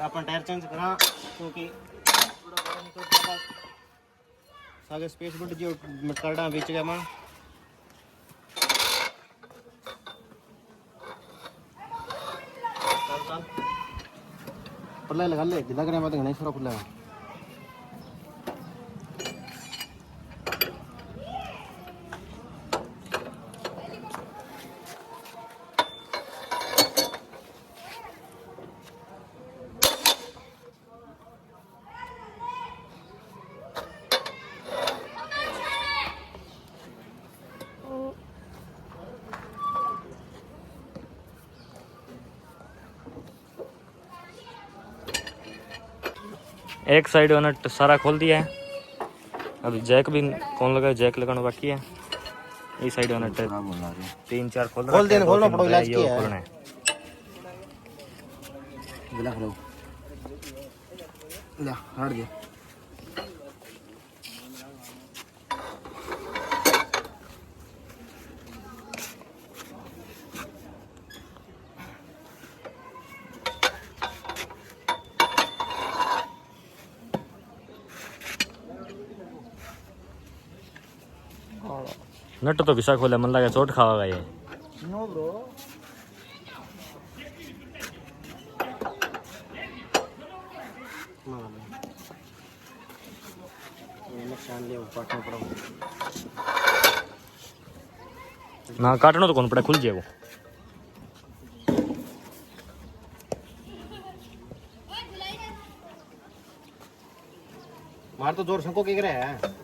अपन tyre change करा क्योंकि थोड़ा बड़ा निकल गया सागे स्पेस बट जो मटकाड़ा बीच गया मां चल पल्ला लगा ले लग रहा है मत गणेश थोड़ा पल्ला एक साइड नट सारा खोल दिया है, अभी जैक भी कौन लगा, जैक लगाना बाकी है। इस साइड नट 3-4 खोल देना, खोलना पड़ो, इलाज किया है। खोलना है। गिला करो ला हट गया। नट तो किसा खोले, मन लगा चोट खावागा ये। नो ब्रो नुकसान ले काटना पड़ा ना काटना तो कौन पड़ा, खुल जाए वो। मार तो जोर संको के रहा है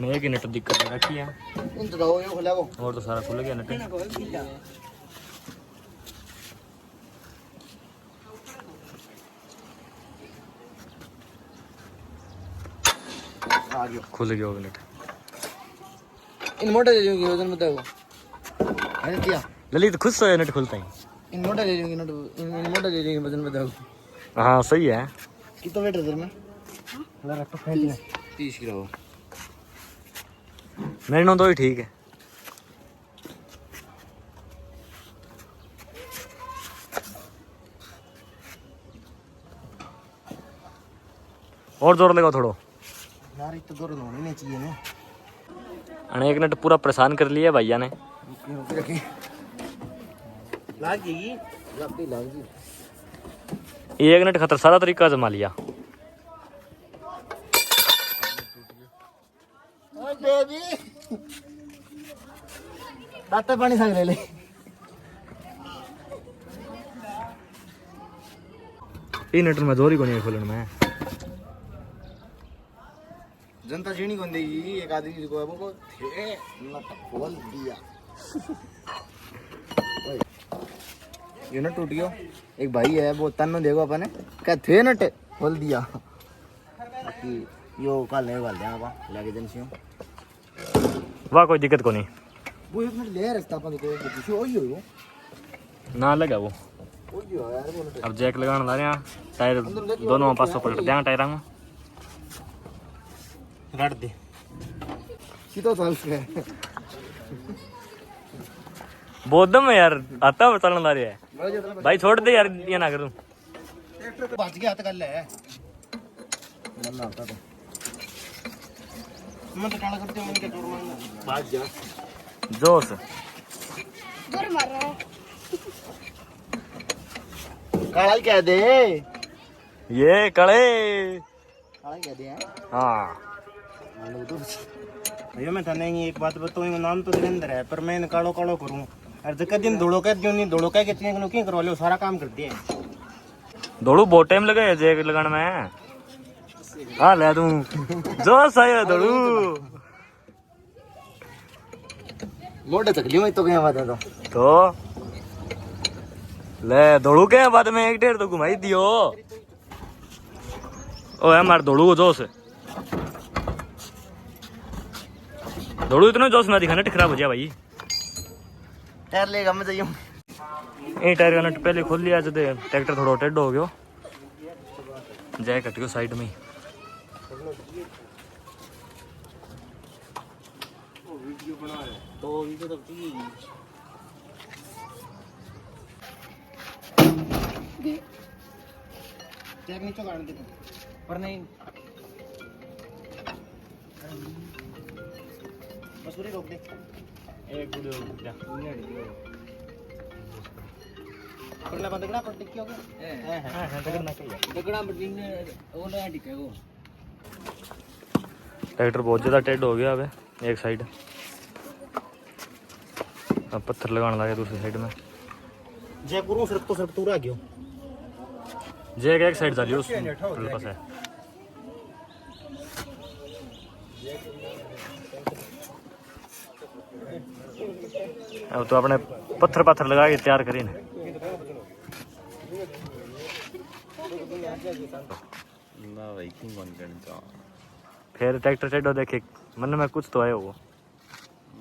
एक ही नट दिक्कत रखी है, इन तो दो ये खुला वो और तो सारा खुल गया नट। आ गयो खुल गया वो नट। इन मोटा ले लूंगी वजन बताओ अरे क्या ललित खुद से नट खुलता है। इन मोटा ले लूंगी नट इन मोटा ले लूंगी वजन बताओ। हाँ सही है। कितना वेट है तेरे में? ला रखो 30 किलो। मेरे नो तो ही ठीक है। और जोर लगाओ थोड़ो यार इतना जोर होना नहीं चाहिए ना। अने एक नट पूरा परेशान कर लिया भैया ने। रखी लाग जाएगी लाग जी। एक नट खतर सारा तरीका जमा लिया। ओए बेबी दाते पानी संग ले ले। ई नट में जोरी को नहीं खोलन में। जनता छीनी कौन देगी एक आदमी को वो थे नट खोल दिया। ये नट टूट गयो। एक भाई है वो तन्नो देखो अपने क्या थे नट खोल दिया कि यो कल नहीं वाल देगा लेके एजेंसियों वाह कोई दिक्कत को नहीं। वो एक मिनट ले रास्ता अपन को कुछ ओई हो ना लगा वो। ओई हो यार वो अब जैक लगाने ला रहे हैं, टायर दोनों पासों पलट देंगे टायर में। रट दे कितो चल के बहुत दम है यार, आता है चलने ला रहे है भाई, छोड़ दे यार, ये ना करूं। ट्रैक्टर को बच गया हाथ कर ले मन ना आता तो मैं तो काला करते मन के जोर मारना भाग जा जोश जोर मार रहा है। काला कह दे ये कड़े। काला कह दे हाँ भैया मैं थाने एक बात बताऊँ, नाम तो धीरेन्द्र है पर मैं कालो कालो करूँ और जब दिन धोड़ो कह दियो नहीं धोड़ो कह के क्यों करवा लो सारा काम कर दिया। दौड़ू बहुत टाइम लगे है जैक लगाने में। हाँ ले दूं जोश आयो दौड़ू। मोटे तकलीफ में तो क्या बात है तो ले दौड़ू के बाद में एक डेढ़ तो घुमाई दियो। ओ है मार दौड़ू को जोश, दौड़ू इतना जोश ना दिखा, नट खराब हो जाए भाई। टायर लेगा मैं जाइयो ये टायर का नट पहले खोल लिया जब ट्रैक्टर थोड़ा टेढ़ हो गयो, जैक हट गयो साइड में। तो ये तो चेक नीचे काट दे पर नहीं बस पूरी रोक दे एक वीडियो क्या पकड़ना बंद करना पर टिक्की हो गया हां तगड़ना चाहिए टकड़ा बटीन वो ना टिक्के को ट्रैक्टर बहुत ज़्यादा टेढ़ हो गया अब एक साइड अब पत्थर लगाने लगे दूसरी साइड में जयपुर सड़क तो सड़क पूरा गयो जैक एक साइड चलियो उस पास है अब तो अपने पत्थर लगा के तैयार करी ना भाई क्यों मन करता फिर ट्रैक्टर टेढ़ो देखे मन में कुछ तो आया वो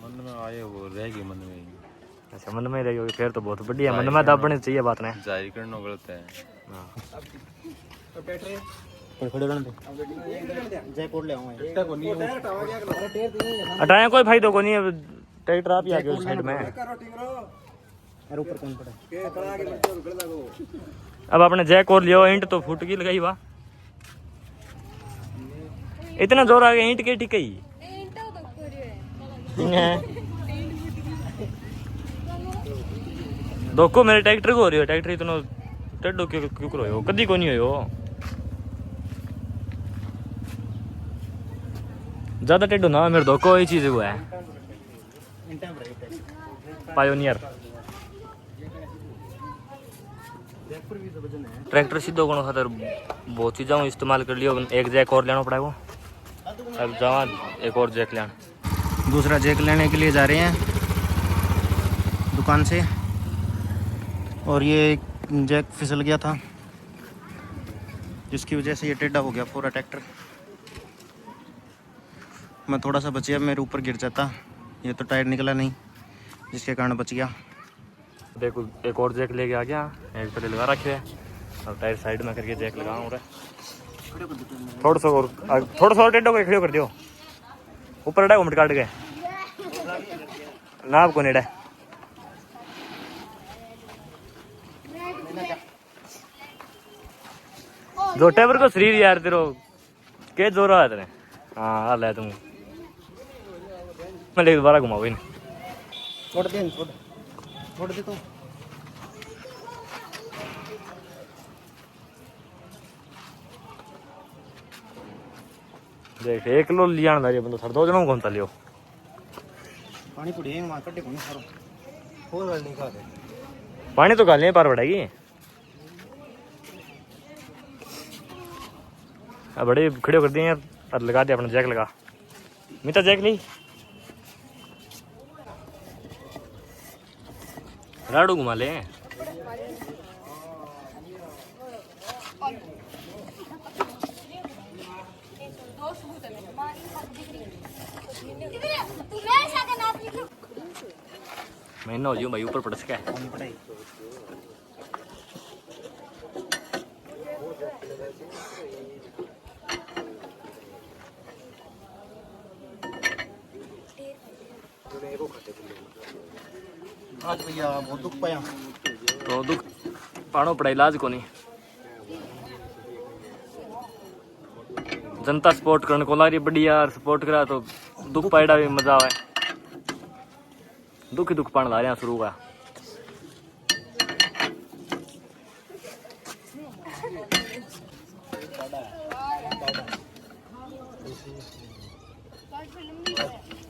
मन में आए वो रह गए मन में अच्छा मन में रही होगी फिर तो बहुत बढ़िया मन में दबने चाहिए बात ने जाहिर करना गलत है कोई खड़े रहने दे जयपुर ले आऊं इतना को नहीं हटाया कोई फायदा को नहीं है ट्रैक्टर आप ही आगे उस साइड में यार ऊपर कौन पड़ा अब आपने जैक और लियो ईंट तो फूट की लगाई वाह इतना जोर आ गया ईंट के टिके ही दोको मेरे ट्रैक्टर को हो रही हो ट्रैक्टर इतना टेढ़ो क्यों करो हो कदी को नहीं हो ज्यादा टेढ़ो ना मेरे दोको ये चीज हुआ है पायोनियर ट्रैक्टर सीधो को खातर बहुत चीज़ों इस्तेमाल कर लियो एक जैक और लेना पड़ेगा अब जावा एक और जैक लेना दूसरा जैक लेने के लिए जा रहे हैं दुकान से और ये एक जैक फिसल गया था जिसकी वजह से ये टेढ़ा हो गया पूरा ट्रैक्टर मैं थोड़ा सा बचिया मेरे ऊपर गिर जाता ये तो टायर निकला नहीं जिसके कारण बच गया देखो एक और जैक लेके आ गया एक पहले लगा रखे है और टायर साइड में करके जैक लगाऊँ थोड़ा सा और टेढ़ो को खड़े कर दियो ऊपर अड़ा घुमट काट के नाप को नेड़ा जो टेबर को शरीर यार तेरो के जोर है तेरे हाँ हाल है तुम मैं ले दोबारा घुमाओ इन छोड़ दे तो देख एक किलो लिया ना ये बंदा सर दो जनों कौन सा लियो पानी पुड़ी वहाँ कट्टे को नहीं सारो फोर वाल नहीं खा दे पानी तो गाले पार बढ़ेगी अब बड़े खड़े कर दिए और लगा दिया अपना जैक लगा मिता जैक ली राडू घुमा ले महीना हो जाऊँ भाई ऊपर पड़ सका है आज भैया बहुत दुख पाया तो दुख पानो पड़ा इलाज को नहीं जनता सपोर्ट करने को लारी बढ़िया सपोर्ट करा तो दुख पायड़ा भी मजा आवे दुख ही दुख पान ला रहे हैं शुरू का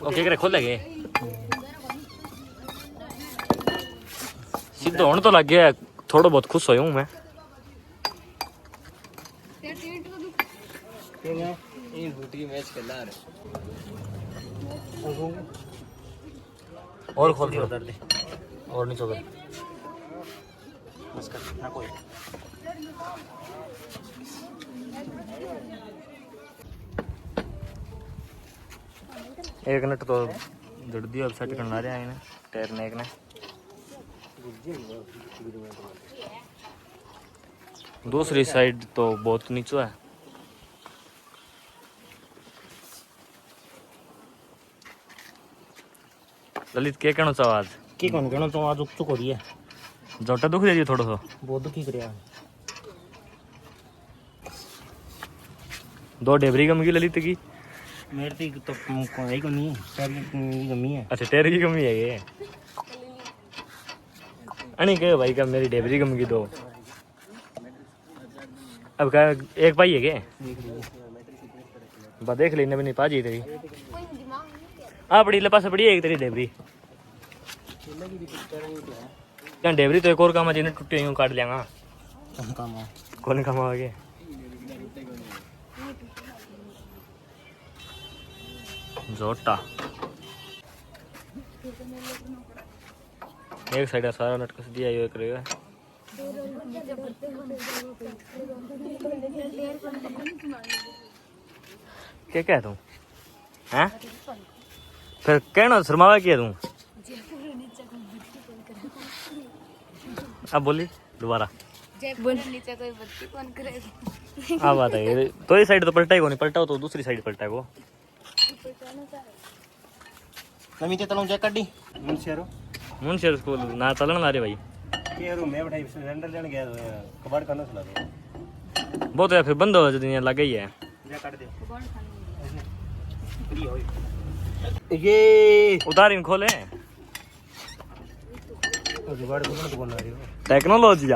ओके करे खोल लगे सीधा होने तो लग गया थोड़ा बहुत खुश हो मैं मैच खेला और खोल दो और नहीं चोगे बस कर ना कोई एक नट तो जड़ दिया अब सेट करना रहा है टायर ने एक ने दूसरी साइड तो बहुत नीचे है ललित के कहना चाहो आज की कौन कहना तो आज चुक हो रही है जोटा दुख दे थोड़ा सा बहुत दुखी करया दो डेबरी कम की ललित की मेरे तो कोई को नहीं सारी कमी है अच्छा टेर की कमी है ये अनी कहे भाई का मेरी डेबरी कम की दो अब क्या एक पाई है क्या बस देख लेने भी नहीं पाजी तेरी हाँ बड़ी लपास बड़ी है एक तेरी डेबरी क्या डेबरी तो एक और काम है जिन्हें टूटी हुई काट लिया कौन काम आगे जोटा एक साइड सारा नटकस दिया ये करेगा क्या कह तू हैं फिर कहना शर्मावा किया तू अब बोली दोबारा नीचे कोई बत्ती कौन करेगा हाँ बात है तो ये साइड तो पलटा ही को नहीं पलटा तो दूसरी साइड पलटा को नमी ते तलों चेक कर दी मुंशी स्कूल ना चलन ना रे भाई के रूम में बैठा सिलेंडर लेने गया कबाड़ करना चला दो बहुत है फिर बंद हो जो दुनिया लग गई है जा काट दे फ्री हो ये उतार इन खोले कबाड़ को बोल रही हो टेक्नोलॉजी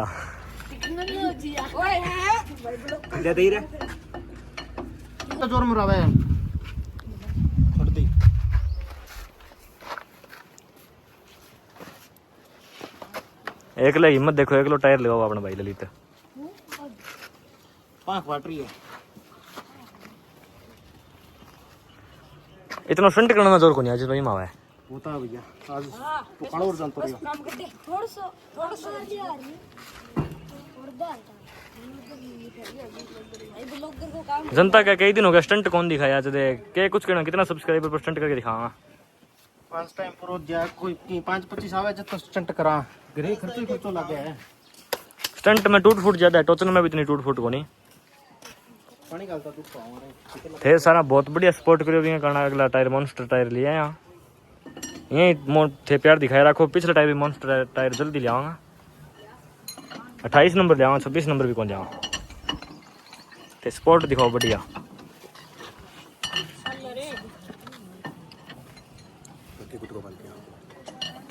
ओए दे दे रे तो जोर मरावे छोड़ दे एक ले हिम्मत देखो एक लो टायर लगाओ अपना भाई ललित पांच वाटरी है इतना फ्रंट करना में जोर को नहीं आज भाई मावा है होता है भैया आज पकड़ो और जानतो रहियो काम कर दे थोड़ा सा यार ब्लॉगर को काम जनता का कई दिन हो गया स्टंट कौन दिखाया आज देख के कुछ कहना कितना सब्सक्राइबर पर स्टंट करके दिखावा पांच टाइम पर जा कोई 5-25 आवे जब तो स्टंट करा घरे खर्चो लग गया है स्टंट में टूट फूट ज्यादा है टोचन में भी इतनी टूट फूट को नहीं पानी डालता तू पाऊंगा थे सारा बहुत बढ़िया स्पोर्ट करियो भी करना अगला टायर मॉन्स्टर टायर लिया यहाँ यही थे प्यार दिखाए रखो पिछला टायर भी मॉन्स्टर टायर जल्दी ले आऊंगा 28 नंबर ले आऊंगा 26 नंबर भी कौन जाऊंगा ते स्पोर्ट दिखाओ बढ़िया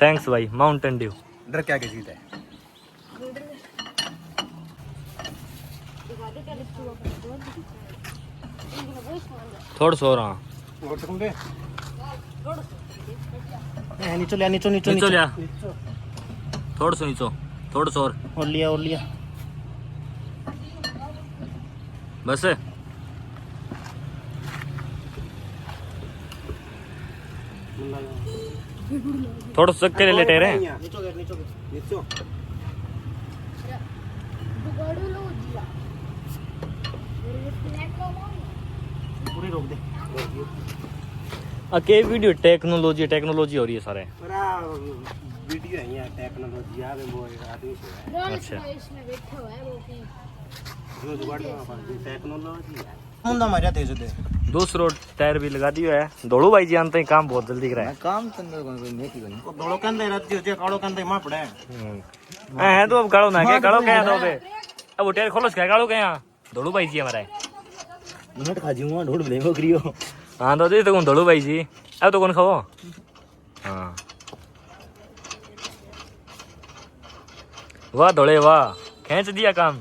थैंक्स भाई माउंटेन ड्यू डर क्या के जीत है थोड़ा सो रहा और तुम बे नीचे लिया नीचे नीचो लिया थोड़ा सो नीचो थोड़ा सो और लिया बस थोड़ा चक्के ले लेटे रहे नीचे दुगाड़ू लो दिया पूरी रोक दे अके वीडियो टेक्नोलॉजी हो रही है सारे वीडियो है यार टेक्नोलॉजी आ गई वो आदमी से अच्छा इसमें बैठा हुआ है वो कि जो जुगाड़ टेक्नोलॉजी है मुंडा मारा तेज दे दूसरो टायर भी लगा दियो है दौड़ू भाई जानते हैं काम बहुत जल्दी कराए काम तंदर कोई नेकी कोनी दोड़ो कंदे रहती जे कालो कंदे मां पड़े है तो अब कालो ना के कालो क्या दो बे अब वो टायर खोलो क्या कालो क्या दौड़ू भाई जी हमारा मिनट खा जीऊंगा ढूंढ लेगो करियो हाँ तो दे तो कौन दौड़ू भाई जी अब तो कौन खाओ हाँ वाह दौड़े वाह खींच दिया काम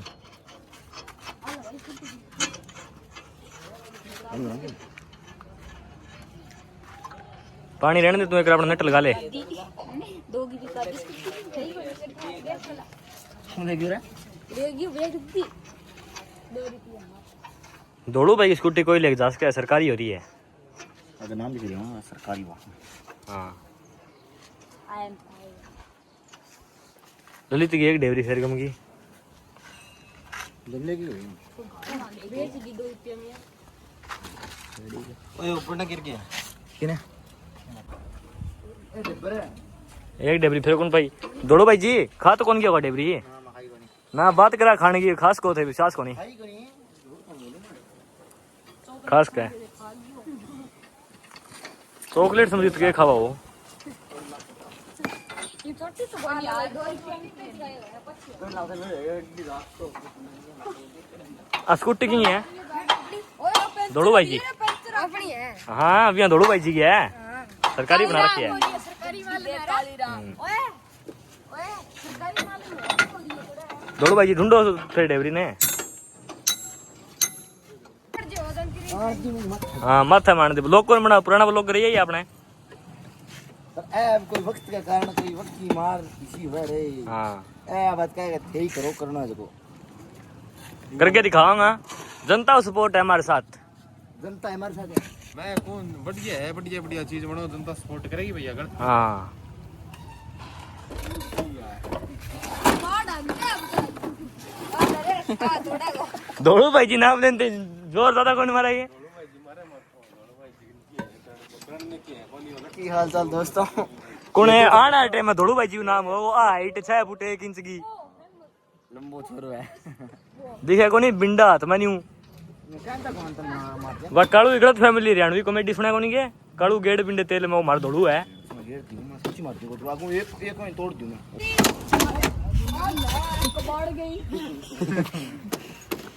पानी रहने दे तू एक अपना नट लगा ले दो की का देगी रे देगी ब्रेक दी 2 रुपया दौड़ू भाई स्कूटी कोई लेके जा सके सरकारी हो रही है अगर नाम लिख दिया सरकारी वाहन हाँ आई एम ललित की एक डेवरी फेर कम की जल्ले की बेच दी 2 रुपया में ओए ऊपर ना गिर गया किने एक डेबरी फिर कौन भाई दौड़ो भाई जी खा तो कौन गया होगा डेबरी ना बात करा खाने की खास को थे विश्वास को नहीं खास क्या चॉकलेट समझी तो क्या खावा वो स्कूटी की है दौड़ू भाई जी अपनी है हाँ अभी यहाँ दौड़ू भाई जी की है सरकारी बना रखी है सरकारी माल में ओए ओए सरकारी माल में दौड़ू भाई जी ढूंढो फिर डेवरी ने हाँ माथा मान दे ब्लॉग कौन बना पुराना ब्लॉग करिए ही आपने ऐब कोई वक्त के कारण कोई वक्त की मार इसी हो रही हाँ ए बात क्या थे ही करो करना है देखो करके दिखाऊंगा जनता सपोर्ट है हमारे साथ जनता हमारे साथ है मैं कौन बढ़िया है बढ़िया बढ़िया चीज बनाओ जनता सपोर्ट करेगी भैया अगर हाँ दौड़ू भाई जी नाम लेते जोर ज्यादा कौन मारेंगे की हाल चाल दोस्तों कौन है आना टाइम में दौड़ू भाई जी नाम हो हाइट 6 फुट 1 इंच की लंबो छोरो है दिखे को नहीं बिंडा हाथ में नहीं हूँ वह कालू की गलत फैमिली हरियाणवी कॉमेडी सुना को नहीं के कालू गेड़ बिंडे तेल में वो मार दौड़ू है एक में तोड़ दूं मैं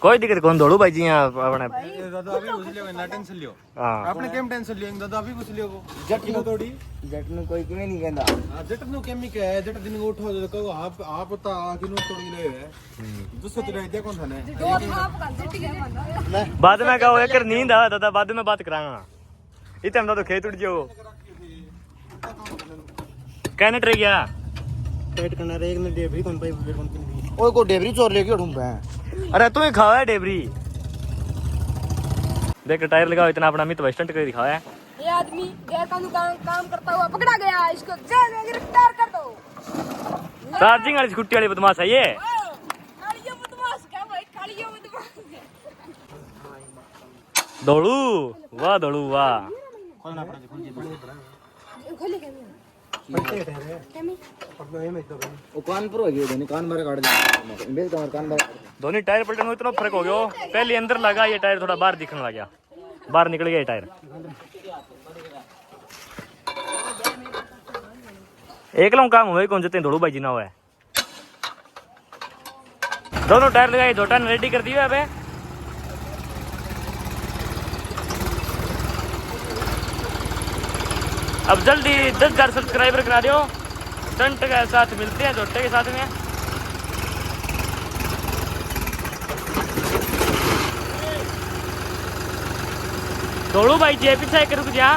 कोई दिक्कत कौन दौड़ू भाई जी यहाँ अपने दादा अभी घुस लियो ना टेंशन लियो हाँ आपने केम टेंशन लियो दादा अभी घुस लियो को जट किलो तोड़ी जट नु कोई किਵੇਂ नहीं कहंदा जट नु केमी के है जट दिन को उठो तो कहो आप ता किलो तोड़ी ले है दूसरे तो रह दिया कौन था ने बाद में कहो एक नींद आ दादा बाद में बात करांगा इतने हम तो खेत उड़ जाओ कहने ट्रे गया पेट करना रे एक ने डेबरी कौन पाई कौन ओए को डेबरी चोर लेके उठूं मैं अरे तू ही खावा है डेबरी देख टायर लगाओ इतना अपना मित स्टंट कर दिखाया है ये आदमी गैर कानूनी काम करता हुआ पकड़ा गया इसको जेल में गिरफ्तार कर दो चार्जिंग वाली स्कूटी वाली बदमाश है ये कालिया बदमाश क्या भाई कालिया बदमाश दौड़ू वाह दौड़ू वाह खोले कैमरा वो कान पर हो गया धोनी कान मारे काट दे बेल कान मारे दोनों टायर पलटने में इतना फर्क हो गया पहले अंदर लगा ये टायर थोड़ा बाहर दिखने लग गया बाहर निकल गया ये टायर एक लोग काम हुए कौन जते दौड़ू भाई जी ना हुआ है दोनों टायर लगाए दो टायर रेडी कर दिए अबे अब जल्दी 10,000 सब्सक्राइबर करा दो स्टंट के साथ मिलते हैं जोटे के साथ में दौड़ू भाई जी पीछे एक रुक जा